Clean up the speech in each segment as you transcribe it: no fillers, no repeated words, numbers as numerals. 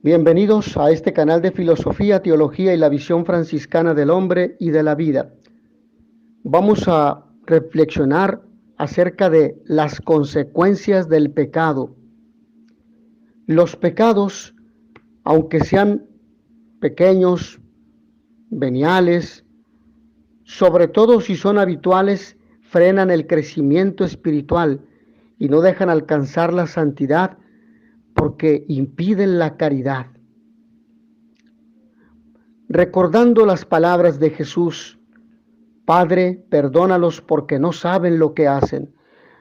Bienvenidos a este canal de filosofía, teología y la visión franciscana del hombre y de la vida. Vamos a reflexionar acerca de las consecuencias del pecado. Los pecados, aunque sean pequeños, veniales, sobre todo si son habituales, frenan el crecimiento espiritual y no dejan alcanzar la santidad porque impiden la caridad. Recordando las palabras de Jesús, Padre, perdónalos porque no saben lo que hacen.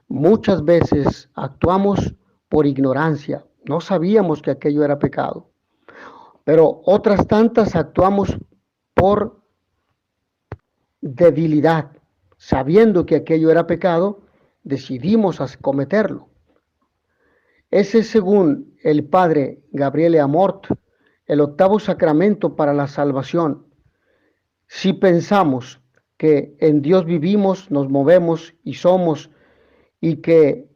Muchas veces actuamos por ignorancia, no sabíamos que aquello era pecado, pero otras tantas actuamos por debilidad, sabiendo que aquello era pecado, decidimos cometerlo. Ese, según el padre Gabriele Amort, el octavo sacramento para la salvación. Si pensamos que en Dios vivimos, nos movemos y somos, y que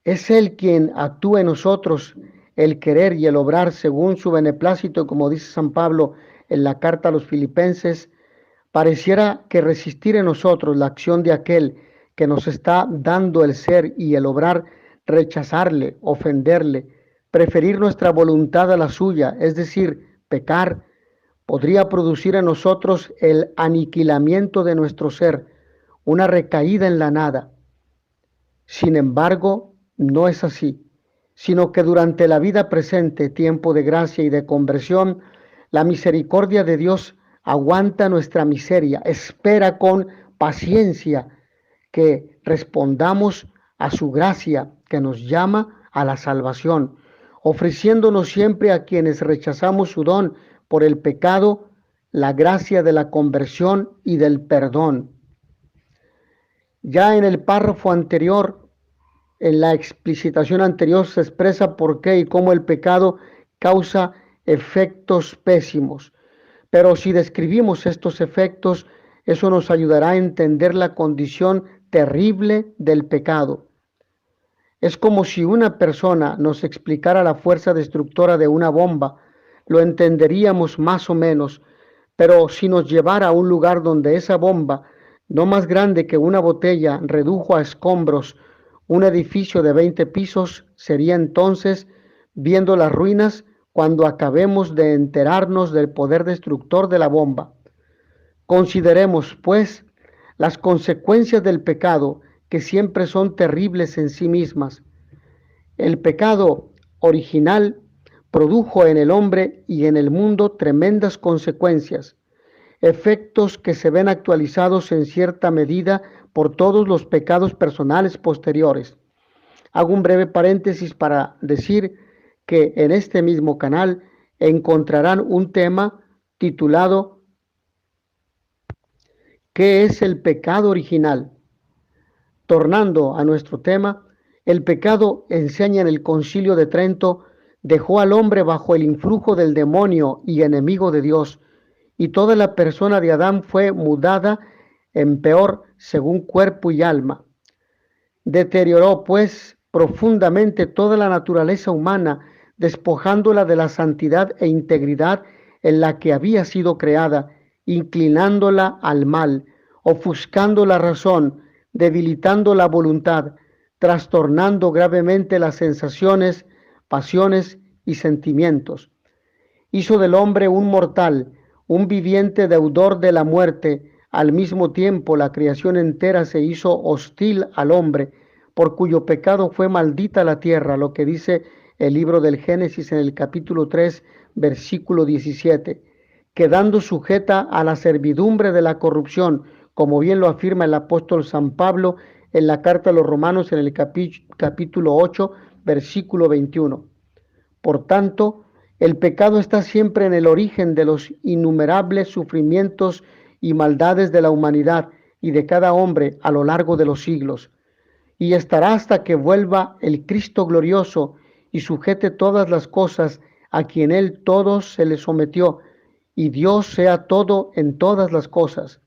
es Él quien actúa en nosotros el querer y el obrar según su beneplácito, como dice San Pablo en la carta a los Filipenses, pareciera que resistir en nosotros la acción de aquel que nos está dando el ser y el obrar, rechazarle, ofenderle, preferir nuestra voluntad a la suya, es decir, pecar, podría producir en nosotros el aniquilamiento de nuestro ser, una recaída en la nada. Sin embargo, no es así, sino que durante la vida presente, tiempo de gracia y de conversión, la misericordia de Dios aguanta nuestra miseria, espera con paciencia que respondamos a su gracia que nos llama a la salvación, ofreciéndonos siempre a quienes rechazamos su don por el pecado, la gracia de la conversión y del perdón. Ya en el párrafo anterior, en la explicitación anterior, se expresa por qué y cómo el pecado causa efectos pésimos. Pero si describimos estos efectos, eso nos ayudará a entender la condición terrible del pecado. Es como si una persona nos explicara la fuerza destructora de una bomba, lo entenderíamos más o menos, pero si nos llevara a un lugar donde esa bomba, no más grande que una botella, redujo a escombros un edificio de 20 pisos, sería entonces, viendo las ruinas, cuando acabemos de enterarnos del poder destructor de la bomba. Consideremos, pues, las consecuencias del pecado, que siempre son terribles en sí mismas. El pecado original produjo en el hombre y en el mundo tremendas consecuencias, efectos que se ven actualizados en cierta medida por todos los pecados personales posteriores. Hago un breve paréntesis para decir que en este mismo canal encontrarán un tema titulado ¿Qué es el pecado original? Tornando a nuestro tema, el pecado, enseña en el Concilio de Trento, dejó al hombre bajo el influjo del demonio y enemigo de Dios, y toda la persona de Adán fue mudada en peor según cuerpo y alma. Deterioró, pues, profundamente toda la naturaleza humana, despojándola de la santidad e integridad en la que había sido creada, inclinándola al mal, ofuscando la razón, debilitando la voluntad, trastornando gravemente las sensaciones, pasiones y sentimientos. Hizo del hombre un mortal, un viviente deudor de la muerte. Al mismo tiempo, la creación entera se hizo hostil al hombre, por cuyo pecado fue maldita la tierra, lo que dice el libro del Génesis en el capítulo 3, versículo 17, quedando sujeta a la servidumbre de la corrupción, como bien lo afirma el apóstol San Pablo en la carta a los Romanos en el capítulo 8, versículo 21. Por tanto, el pecado está siempre en el origen de los innumerables sufrimientos y maldades de la humanidad y de cada hombre a lo largo de los siglos, y estará hasta que vuelva el Cristo glorioso y sujete todas las cosas, a quien Él todo se le sometió, y Dios sea todo en todas las cosas.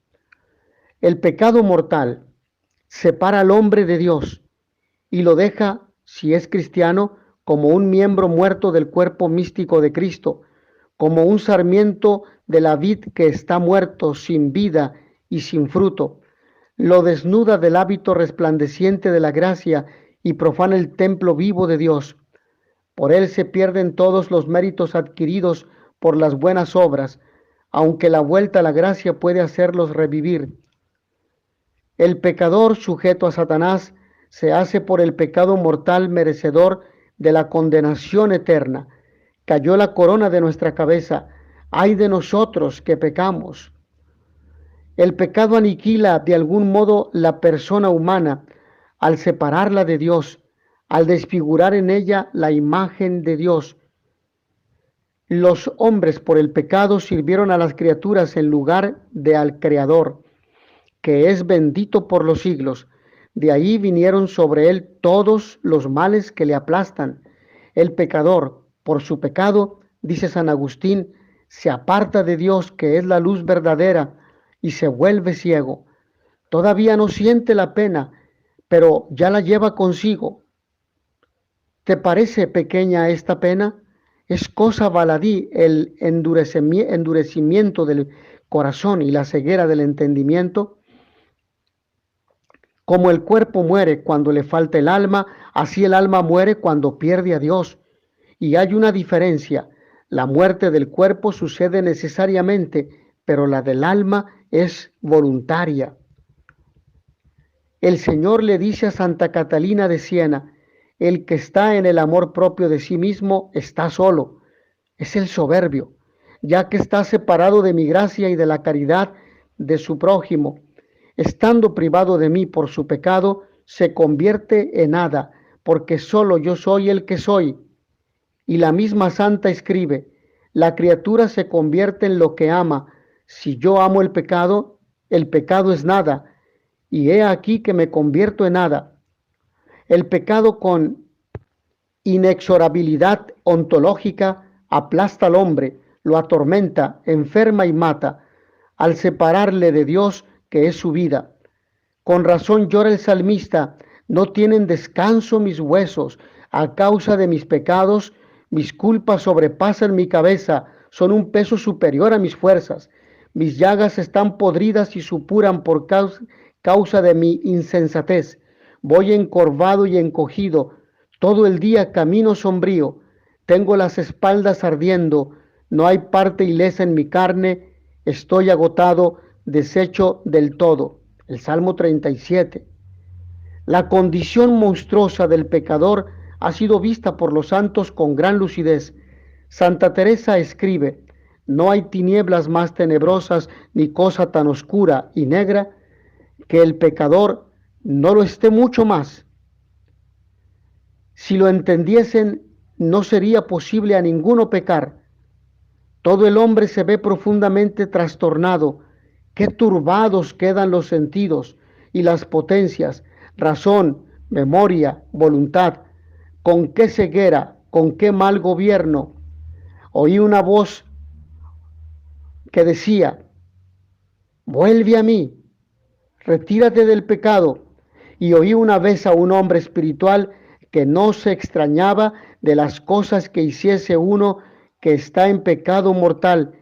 El pecado mortal separa al hombre de Dios y lo deja, si es cristiano, como un miembro muerto del cuerpo místico de Cristo, como un sarmiento de la vid que está muerto, sin vida y sin fruto. Lo desnuda del hábito resplandeciente de la gracia y profana el templo vivo de Dios. Por él se pierden todos los méritos adquiridos por las buenas obras, aunque la vuelta a la gracia puede hacerlos revivir. El pecador sujeto a Satanás se hace por el pecado mortal merecedor de la condenación eterna. Cayó la corona de nuestra cabeza. ¡Ay de nosotros que pecamos! El pecado aniquila de algún modo la persona humana al separarla de Dios, al desfigurar en ella la imagen de Dios. Los hombres por el pecado sirvieron a las criaturas en lugar de al Creador, que es bendito por los siglos. De ahí vinieron sobre él todos los males que le aplastan. El pecador, por su pecado, dice San Agustín, se aparta de Dios, que es la luz verdadera, y se vuelve ciego. Todavía no siente la pena, pero ya la lleva consigo. ¿Te parece pequeña esta pena? Es cosa baladí el endurecimiento del corazón y la ceguera del entendimiento. Como el cuerpo muere cuando le falta el alma, así el alma muere cuando pierde a Dios. Y hay una diferencia. La muerte del cuerpo sucede necesariamente, pero la del alma es voluntaria. El Señor le dice a Santa Catalina de Siena: el que está en el amor propio de sí mismo está solo. Es el soberbio, ya que está separado de mi gracia y de la caridad de su prójimo. Estando privado de mí por su pecado, se convierte en nada, porque solo yo soy el que soy. Y la misma santa escribe: la criatura se convierte en lo que ama. Si yo amo el pecado es nada, y he aquí que me convierto en nada. El pecado, con inexorabilidad ontológica, aplasta al hombre, lo atormenta, enferma y mata, al separarle de Dios, que es su vida. Con razón llora el salmista: no tienen descanso mis huesos, a causa de mis pecados. Mis culpas sobrepasan mi cabeza, son un peso superior a mis fuerzas. Mis llagas están podridas y supuran por causa de mi insensatez. Voy encorvado y encogido, todo el día camino sombrío. Tengo las espaldas ardiendo, no hay parte ilesa en mi carne. Estoy agotado, deshecho del todo. El Salmo 37. La condición monstruosa del pecador ha sido vista por los santos con gran lucidez. Santa Teresa escribe: no hay tinieblas más tenebrosas ni cosa tan oscura y negra que el pecador no lo esté mucho más. Si lo entendiesen, no sería posible a ninguno pecar. Todo el hombre se ve profundamente trastornado. Qué turbados quedan los sentidos y las potencias, razón, memoria, voluntad. Con qué ceguera, con qué mal gobierno. Oí una voz que decía: vuelve a mí, retírate del pecado. Y oí una vez a un hombre espiritual que no se extrañaba de las cosas que hiciese uno que está en pecado mortal,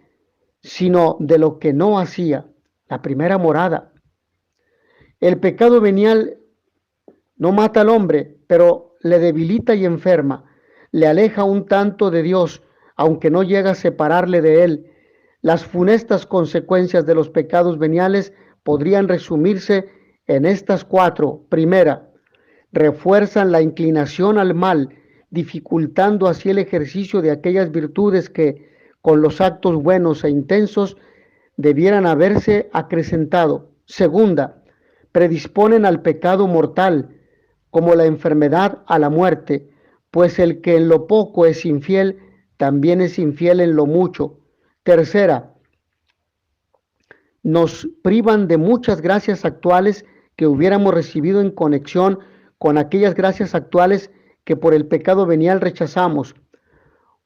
sino de lo que no hacía. La primera morada. El pecado venial no mata al hombre, pero le debilita y enferma, le aleja un tanto de Dios, aunque no llega a separarle de él. Las funestas consecuencias de los pecados veniales podrían resumirse en estas cuatro. Primera, refuerzan la inclinación al mal, dificultando así el ejercicio de aquellas virtudes que, con los actos buenos e intensos, debieran haberse acrecentado. Segunda, predisponen al pecado mortal, como la enfermedad a la muerte, pues el que en lo poco es infiel, también es infiel en lo mucho. Tercera, nos privan de muchas gracias actuales que hubiéramos recibido en conexión con aquellas gracias actuales que por el pecado venial rechazamos.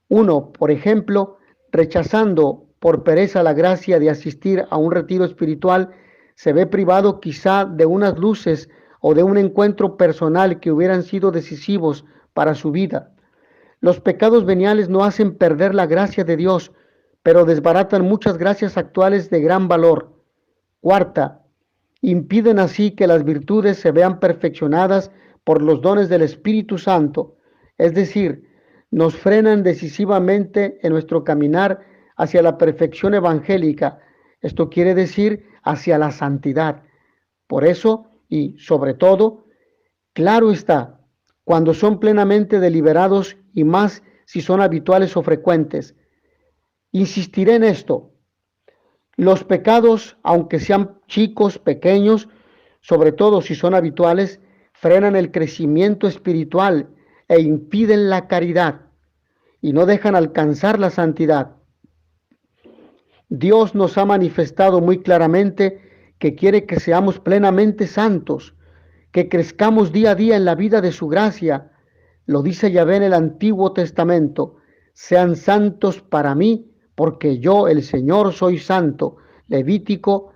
Uno, por ejemplo, rechazando por pereza la gracia de asistir a un retiro espiritual, se ve privado quizá de unas luces o de un encuentro personal que hubieran sido decisivos para su vida. Los pecados veniales no hacen perder la gracia de Dios, pero desbaratan muchas gracias actuales de gran valor. Cuarta, impiden así que las virtudes se vean perfeccionadas por los dones del Espíritu Santo, es decir, nos frenan decisivamente en nuestro caminar hacia la perfección evangélica. Esto quiere decir hacia la santidad. Por eso, y sobre todo, claro está, cuando son plenamente deliberados y más si son habituales o frecuentes. Insistiré en esto. Los pecados, aunque sean chicos, pequeños, sobre todo si son habituales, frenan el crecimiento espiritual e impiden la caridad y no dejan alcanzar la santidad. Dios nos ha manifestado muy claramente que quiere que seamos plenamente santos, que crezcamos día a día en la vida de su gracia. Lo dice Yahvé en el Antiguo Testamento: sean santos para mí, porque yo, el Señor, soy santo. Levítico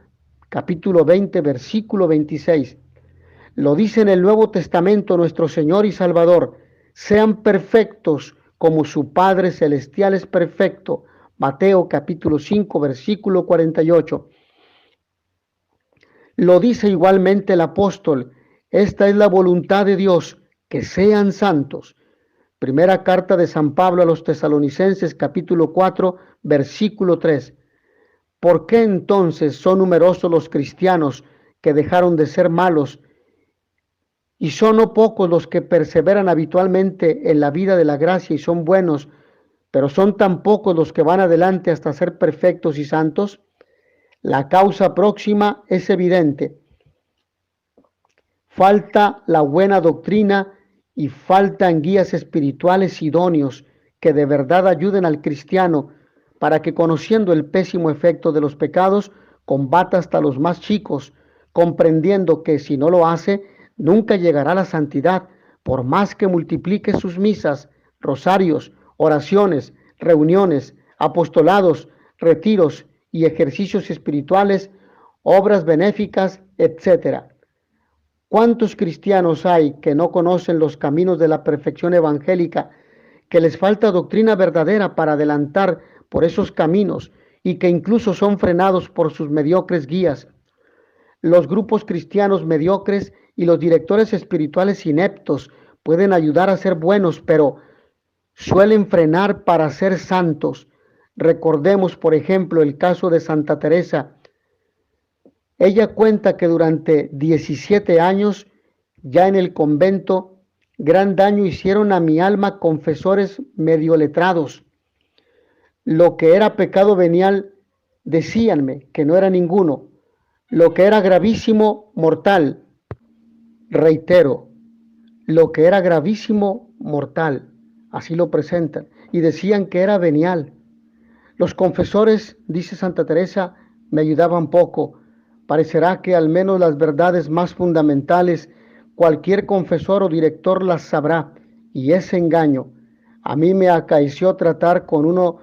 capítulo 20, versículo 26. Lo dice en el Nuevo Testamento nuestro Señor y Salvador: sean perfectos como su Padre Celestial es perfecto. Mateo capítulo 5, versículo 48. Lo dice igualmente el apóstol: esta es la voluntad de Dios, que sean santos. Primera carta de San Pablo a los Tesalonicenses capítulo 4, versículo 3. ¿Por qué entonces son numerosos los cristianos que dejaron de ser malos? Y son no pocos los que perseveran habitualmente en la vida de la gracia y son buenos, pero son tan pocos los que van adelante hasta ser perfectos y santos. La causa próxima es evidente. Falta la buena doctrina y faltan guías espirituales idóneos que de verdad ayuden al cristiano para que, conociendo el pésimo efecto de los pecados, combata hasta los más chicos, comprendiendo que si no lo hace, nunca llegará a la santidad, por más que multiplique sus misas, rosarios, oraciones, reuniones, apostolados, retiros y ejercicios espirituales, obras benéficas, etc. ¿Cuántos cristianos hay que no conocen los caminos de la perfección evangélica, que les falta doctrina verdadera para adelantar por esos caminos y que incluso son frenados por sus mediocres guías? Los grupos cristianos mediocres y los directores espirituales ineptos pueden ayudar a ser buenos, pero suelen frenar para ser santos. Recordemos, por ejemplo, el caso de Santa Teresa. Ella cuenta que durante 17 años, ya en el convento, gran daño hicieron a mi alma confesores medio letrados. Lo que era pecado venial, decíanme que no era ninguno. Lo que era gravísimo, mortal. Reitero, lo que era gravísimo, mortal. Así lo presentan. Y decían que era venial. Los confesores, dice Santa Teresa, me ayudaban poco. Parecerá que al menos las verdades más fundamentales cualquier confesor o director las sabrá, y ese engaño. A mí me acaeció tratar con uno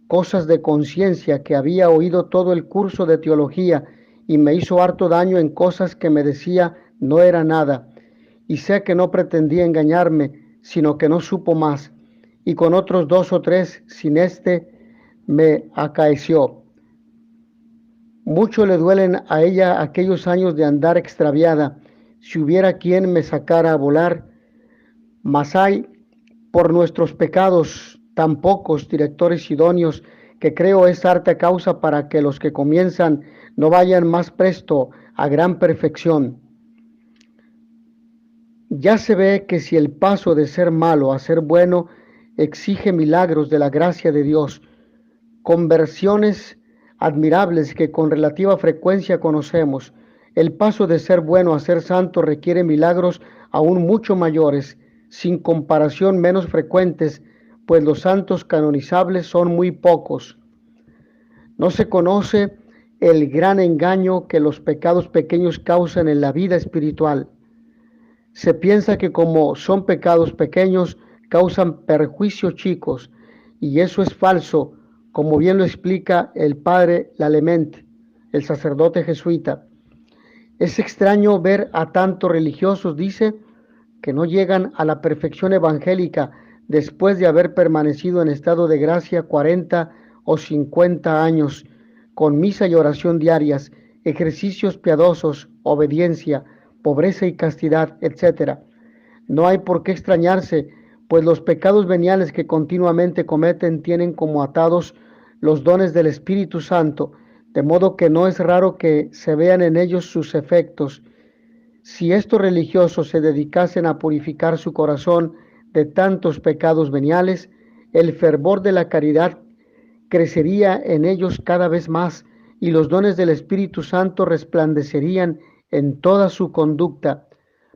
cosas de conciencia que había oído todo el curso de teología y me hizo harto daño en cosas que me decía no era nada. Y sé que no pretendía engañarme, sino que no supo más. Y con otros 2 o 3, sin me acaeció. Mucho le duelen a ella aquellos años de andar extraviada. Si hubiera quien me sacara a volar, mas hay por nuestros pecados tan pocos directores idóneos que creo es harta causa para que los que comienzan no vayan más presto a gran perfección. Ya se ve que si el paso de ser malo a ser bueno exige milagros de la gracia de Dios, conversiones admirables que con relativa frecuencia conocemos, el paso de ser bueno a ser santo requiere milagros aún mucho mayores, sin comparación menos frecuentes, pues los santos canonizables son muy pocos. No se conoce el gran engaño que los pecados pequeños causan en la vida espiritual. Se piensa que como son pecados pequeños, causan perjuicios chicos, y eso es falso, como bien lo explica el padre Lallement, el sacerdote jesuita. Es extraño ver a tantos religiosos, dice, que no llegan a la perfección evangélica después de haber permanecido en estado de gracia 40 o 50 años, con misa y oración diarias, ejercicios piadosos, obediencia, pobreza y castidad, etc. No hay por qué extrañarse, pues los pecados veniales que continuamente cometen tienen como atados los dones del Espíritu Santo, de modo que no es raro que se vean en ellos sus efectos. Si estos religiosos se dedicasen a purificar su corazón de tantos pecados veniales, el fervor de la caridad crecería en ellos cada vez más y los dones del Espíritu Santo resplandecerían en toda su conducta,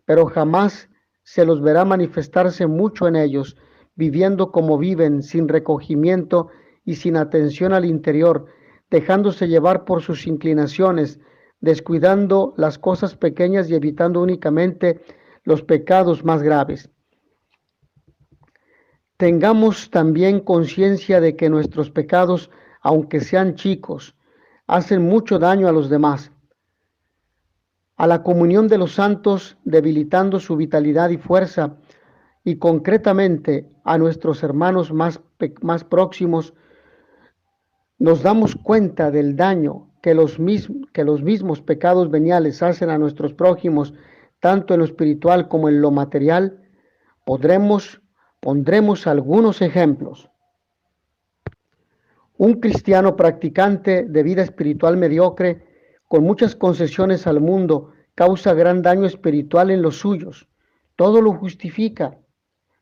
pero jamás se los verá manifestarse mucho en ellos, viviendo como viven, sin recogimiento y sin atención al interior, dejándose llevar por sus inclinaciones, descuidando las cosas pequeñas y evitando únicamente los pecados más graves. Tengamos también conciencia de que nuestros pecados, aunque sean chicos, hacen mucho daño a los demás, a la comunión de los santos, debilitando su vitalidad y fuerza, y concretamente a nuestros hermanos más próximos. Nos damos cuenta del daño que los mismos pecados veniales hacen a nuestros prójimos, tanto en lo espiritual como en lo material. Pondremos algunos ejemplos. Un cristiano practicante de vida espiritual mediocre, con muchas concesiones al mundo, causa gran daño espiritual en los suyos. Todo lo justifica.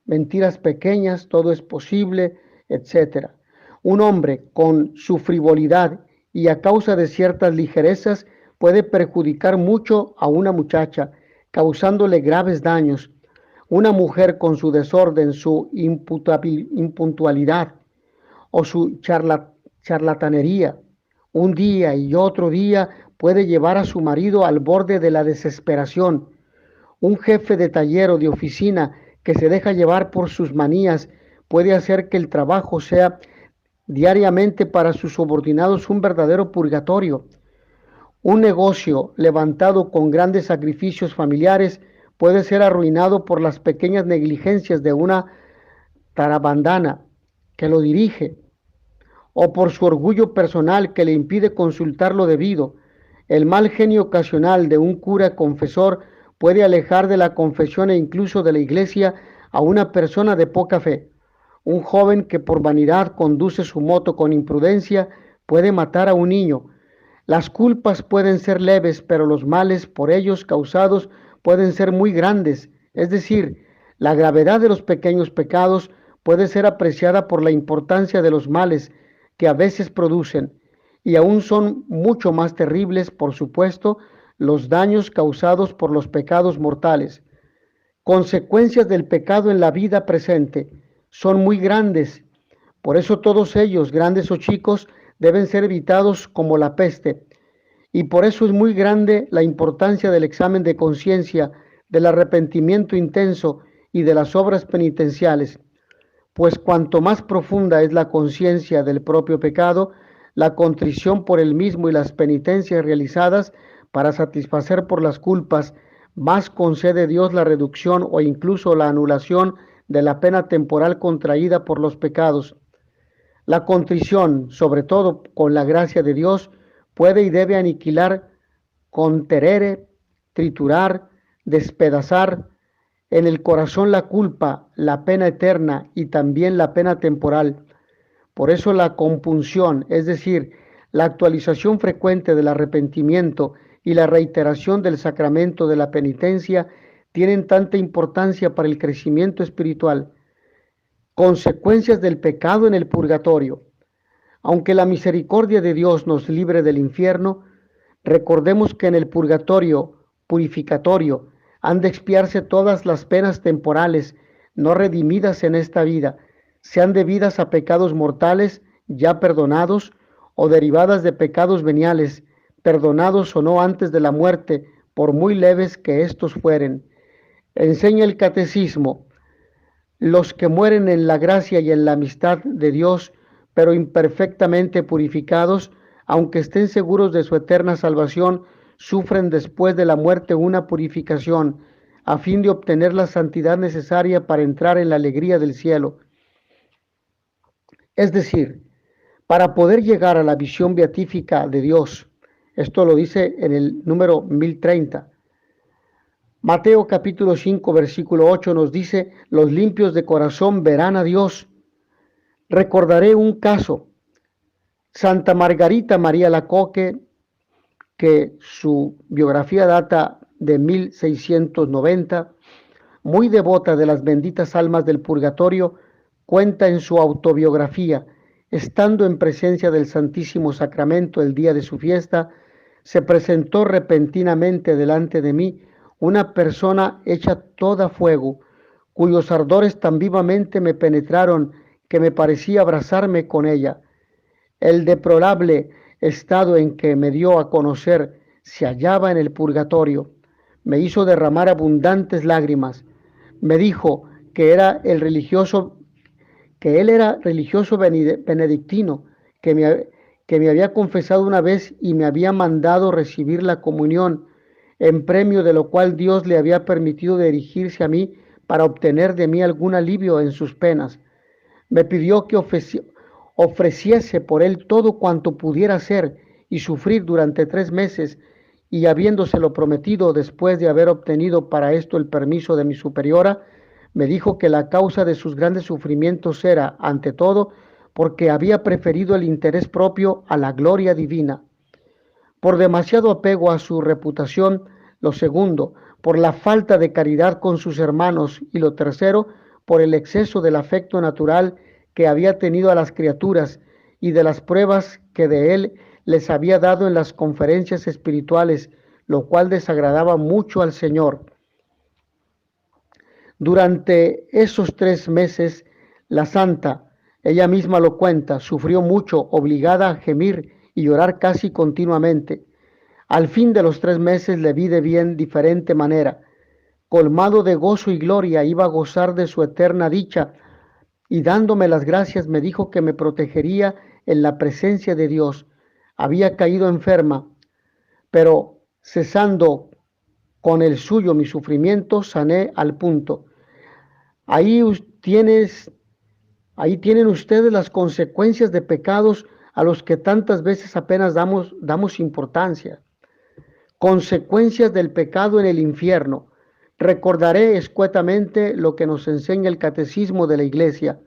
Mentiras pequeñas, todo es posible, etc. Un hombre con su frivolidad y a causa de ciertas ligerezas puede perjudicar mucho a una muchacha, causándole graves daños. Una mujer con su desorden, su impuntualidad o su charlatanería, un día y otro día puede llevar a su marido al borde de la desesperación. Un jefe de taller o de oficina que se deja llevar por sus manías puede hacer que el trabajo sea diariamente para sus subordinados un verdadero purgatorio. Un negocio levantado con grandes sacrificios familiares puede ser arruinado por las pequeñas negligencias de una tarabandana que lo dirige, o por su orgullo personal que le impide consultar lo debido. El mal genio ocasional de un cura confesor puede alejar de la confesión e incluso de la iglesia a una persona de poca fe. Un joven que por vanidad conduce su moto con imprudencia puede matar a un niño. Las culpas pueden ser leves, pero los males por ellos causados pueden ser muy grandes. Es decir, la gravedad de los pequeños pecados puede ser apreciada por la importancia de los males que a veces producen, y aún son mucho más terribles, por supuesto, los daños causados por los pecados mortales. Consecuencias del pecado en la vida presente son muy grandes, por eso todos ellos, grandes o chicos, deben ser evitados como la peste, y por eso es muy grande la importancia del examen de conciencia, del arrepentimiento intenso y de las obras penitenciales, pues cuanto más profunda es la conciencia del propio pecado, la contrición por el mismo y las penitencias realizadas para satisfacer por las culpas, más concede Dios la reducción o incluso la anulación de la pena temporal contraída por los pecados. La contrición, sobre todo con la gracia de Dios, puede y debe aniquilar, conterere, triturar, despedazar en el corazón la culpa, la pena eterna y también la pena temporal. Por eso la compunción, es decir, la actualización frecuente del arrepentimiento y la reiteración del sacramento de la penitencia tienen tanta importancia para el crecimiento espiritual. Consecuencias del pecado en el purgatorio. Aunque la misericordia de Dios nos libre del infierno, recordemos que en el purgatorio purificatorio han de expiarse todas las penas temporales no redimidas en esta vida, sean debidas a pecados mortales ya perdonados o derivadas de pecados veniales, perdonados o no antes de la muerte, por muy leves que éstos fueren. Enseña el catecismo: los que mueren en la gracia y en la amistad de Dios, pero imperfectamente purificados, aunque estén seguros de su eterna salvación, sufren después de la muerte una purificación, a fin de obtener la santidad necesaria para entrar en la alegría del cielo. Es decir, para poder llegar a la visión beatífica de Dios. Esto lo dice en el número 1030. Mateo capítulo 5, versículo 8 nos dice, los limpios de corazón verán a Dios. Recordaré un caso. Santa Margarita María Lacoque, que su biografía data de 1690, muy devota de las benditas almas del purgatorio, cuenta en su autobiografía, estando en presencia del Santísimo Sacramento el día de su fiesta, se presentó repentinamente delante de mí una persona hecha toda fuego, cuyos ardores tan vivamente me penetraron que me parecía abrazarme con ella. El deplorable estado en que me dio a conocer se hallaba en el purgatorio. Me hizo derramar abundantes lágrimas. Me dijo que él era religioso benedictino, que me había confesado una vez y me había mandado recibir la comunión, en premio de lo cual Dios le había permitido dirigirse a mí para obtener de mí algún alivio en sus penas. Me pidió que ofreciese por él todo cuanto pudiera hacer y sufrir durante 3 meses, y habiéndoselo prometido después de haber obtenido para esto el permiso de mi superiora, me dijo que la causa de sus grandes sufrimientos era, ante todo, porque había preferido el interés propio a la gloria divina. Por demasiado apego a su reputación, lo segundo, por la falta de caridad con sus hermanos, y lo tercero, por el exceso del afecto natural que había tenido a las criaturas y de las pruebas que de él les había dado en las conferencias espirituales, lo cual desagradaba mucho al Señor. Durante esos 3 meses, la santa, ella misma lo cuenta, sufrió mucho, obligada a gemir y llorar casi continuamente. Al fin de los 3 meses le vi de bien diferente manera. Colmado de gozo y gloria, iba a gozar de su eterna dicha, y dándome las gracias me dijo que me protegería en la presencia de Dios. Había caído enferma, pero cesando con el suyo mi sufrimiento, sané al punto. Ahí tienen ustedes las consecuencias de pecados a los que tantas veces apenas damos importancia. Consecuencias del pecado en el infierno. Recordaré escuetamente lo que nos enseña el catecismo de la Iglesia.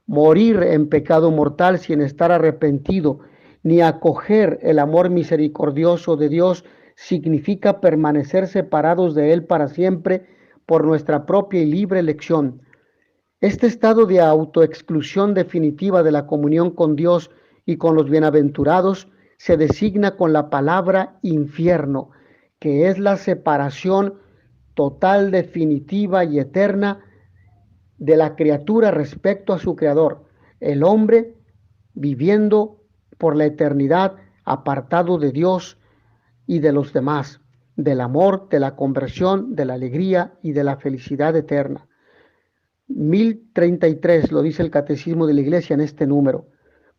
Morir en pecado mortal sin estar arrepentido ni acoger el amor misericordioso de Dios significa permanecer separados de Él para siempre por nuestra propia y libre elección. Este estado de autoexclusión definitiva de la comunión con Dios y con los bienaventurados se designa con la palabra infierno, que es la separación total, definitiva y eterna de la criatura respecto a su creador, el hombre viviendo por la eternidad apartado de Dios y de los demás, del amor, de la conversión, de la alegría y de la felicidad eterna. 1033 lo dice el Catecismo de la Iglesia en este número.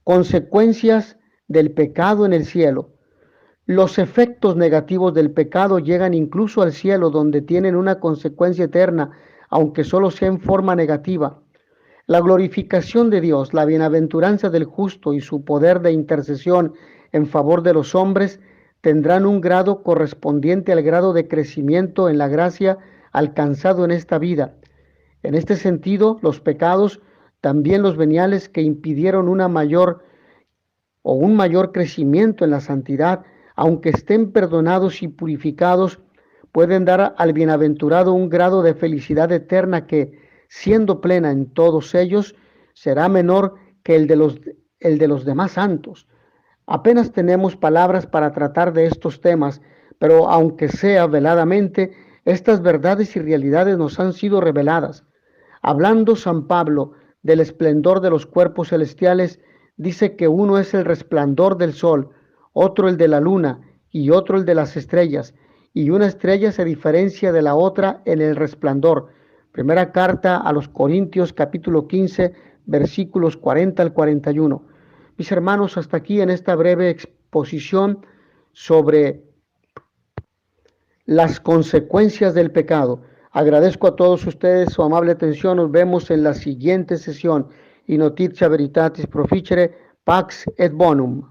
Consecuencias del pecado en el cielo. Los efectos negativos del pecado llegan incluso al cielo, donde tienen una consecuencia eterna, aunque solo sea en forma negativa. La glorificación de Dios, la bienaventuranza del justo y su poder de intercesión en favor de los hombres tendrán un grado correspondiente al grado de crecimiento en la gracia alcanzado en esta vida. En este sentido, los pecados, también los veniales que impidieron un mayor crecimiento en la santidad, aunque estén perdonados y purificados, pueden dar al bienaventurado un grado de felicidad eterna que, siendo plena en todos ellos, será menor que el de los demás santos. Apenas tenemos palabras para tratar de estos temas, pero aunque sea veladamente, estas verdades y realidades nos han sido reveladas. Hablando San Pablo del esplendor de los cuerpos celestiales, dice que uno es el resplandor del sol, otro el de la luna y otro el de las estrellas, y una estrella se diferencia de la otra en el resplandor. Primera carta a los Corintios, capítulo 15, versículos 40 al 41. Mis hermanos, hasta aquí en esta breve exposición sobre las consecuencias del pecado. Agradezco a todos ustedes su amable atención. Nos vemos en la siguiente sesión. Y noticia veritatis proficere. Pax et bonum.